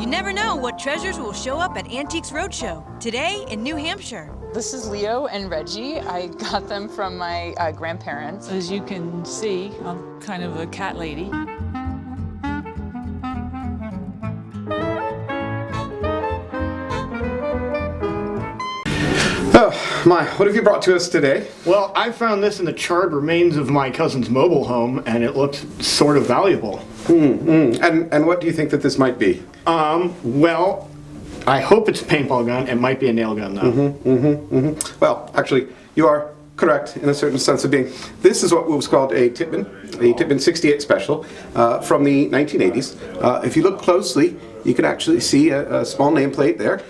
You never know what treasures will show up at Antiques Roadshow, today in New Hampshire. This is Leo and Reggie. I got them from my grandparents. As you can see, I'm kind of a cat lady. Oh, my, what have you brought to us today? Well, I found this in the charred remains of my cousin's mobile home, and it looked sort of valuable. And what do you think that this might be? Well, I hope it's a paintball gun. It might be a nail gun, though. Well, actually, you are correct in a certain sense of being. This is what was called a Tippmann 68 Special from the 1980s. If you look closely, you can actually see a small nameplate there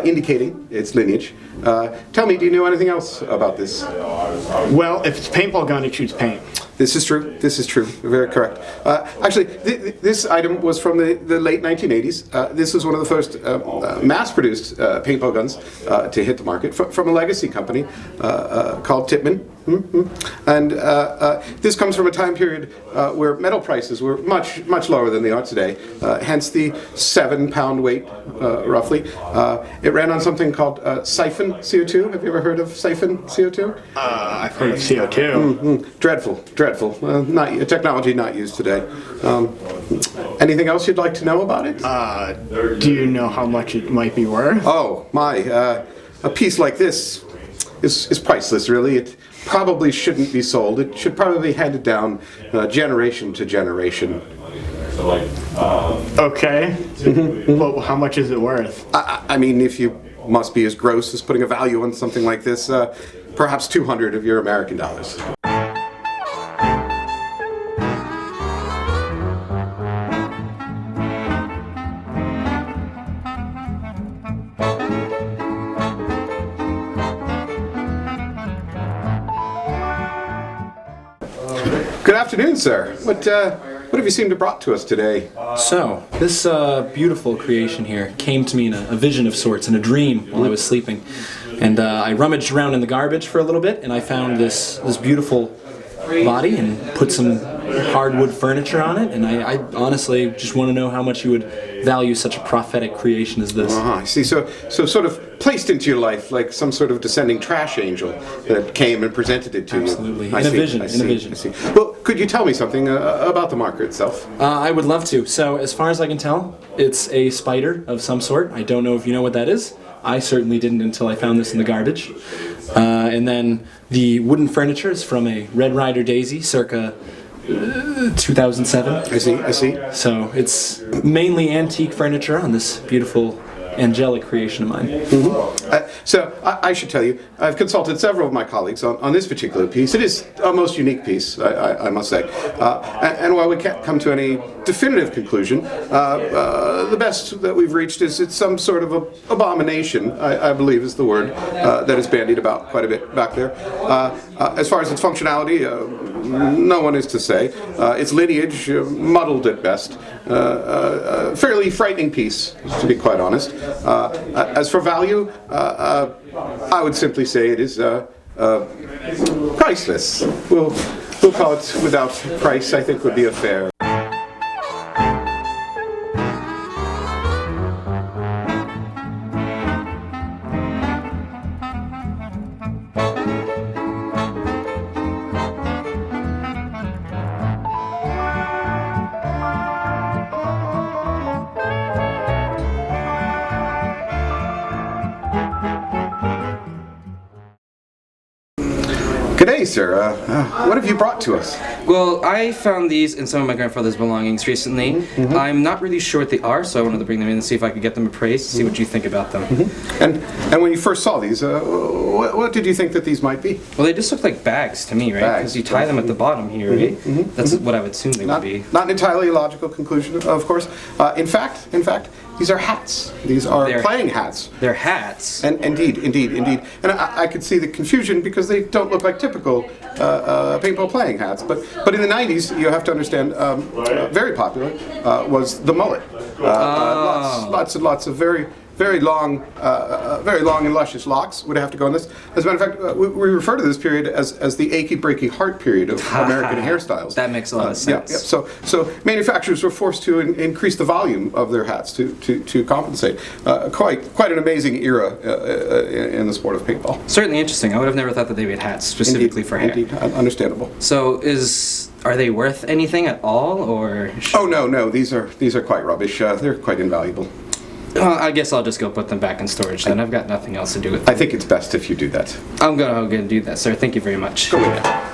indicating its lineage. Tell me, do you know anything else about this? Well, if it's a paintball gun, it shoots paint. This is true. This is true. Very correct. Actually, this item was from the late 1980s. This was one of the first mass-produced paintball guns to hit the market from a legacy company called Tippmann. And this comes from a time period where metal prices were much lower than they are today. Hence the 7-pound weight, roughly. It ran on something called siphon CO2. Have you ever heard of siphon CO2? I've heard of CO2. Dreadful. Not a technology not used today. Anything else you'd like to know about it? Do you know how much it might be worth? Oh my! A piece like this is priceless. Really, it probably shouldn't be sold. It should probably be handed down generation to generation. Okay. Well, how much is it worth? I mean, if you must be as gross as putting a value on something like this, perhaps 200 of your American dollars. Good afternoon, sir. What have you seemed to brought to us today? So, this beautiful creation here came to me in a vision of sorts, in a dream while I was sleeping. And I rummaged around in the garbage for a little bit, and I found this beautiful body and put some hardwood furniture on it, and I honestly just want to know how much you would value such a prophetic creation as this. I see. So sort of placed into your life like some sort of descending trash angel that came and presented it to you. Absolutely. In a vision. I see. Well, could you tell me something about the marker itself? I would love to. So, as far as I can tell, it's a spider of some sort. I don't know if you know what that is. I certainly didn't until I found this in the garbage. And then the wooden furniture is from a Red Ryder Daisy circa 2007. I see. So it's mainly antique furniture on this beautiful angelic creation of mine. So I should tell you, I've consulted several of my colleagues on this particular piece. It is a most unique piece, I must say. And while we can't come to any definitive conclusion, the best that we've reached is it's some sort of abomination, I believe is the word, that is bandied about quite a bit back there. As far as its functionality, no one is to say. Its lineage, muddled at best. Fairly frightening piece, to be quite honest. As for value, I would simply say it is priceless. We'll call it without price, I think would be a fair. Good day, sir. What have you brought to us? Well, I found these in some of my grandfather's belongings recently. I'm not really sure what they are, so I wanted to bring them in and see if I could get them appraised, see what you think about them. And when you first saw these, what did you think that these might be? Well, they just look like bags to me, right? Because you tie them at the bottom here, right? That's what I would assume they would be. Not an entirely logical conclusion, of course. In fact, these are hats. These are playing hats. They're hats. And indeed. And I could see the confusion because they don't look like typical paintball playing hats. But in the 90s, you have to understand, very popular was the mullet. Lots and lots of very very long and luscious locks would have to go in this. As a matter of fact, we refer to this period as the achy breaky heart period of American hairstyles. That makes a lot of sense. So manufacturers were forced to increase the volume of their hats to compensate. Quite an amazing era in the sport of paintball. Certainly interesting. I would have never thought that they made hats specifically for hair. Indeed, understandable. So are they worth anything at all, or? Oh no, these are quite rubbish. They're quite invaluable. I guess I'll just go put them back in storage then. I've got nothing else to do with them. I think it's best if you do that. I'm gonna go and do that, sir. Thank you very much. Go ahead.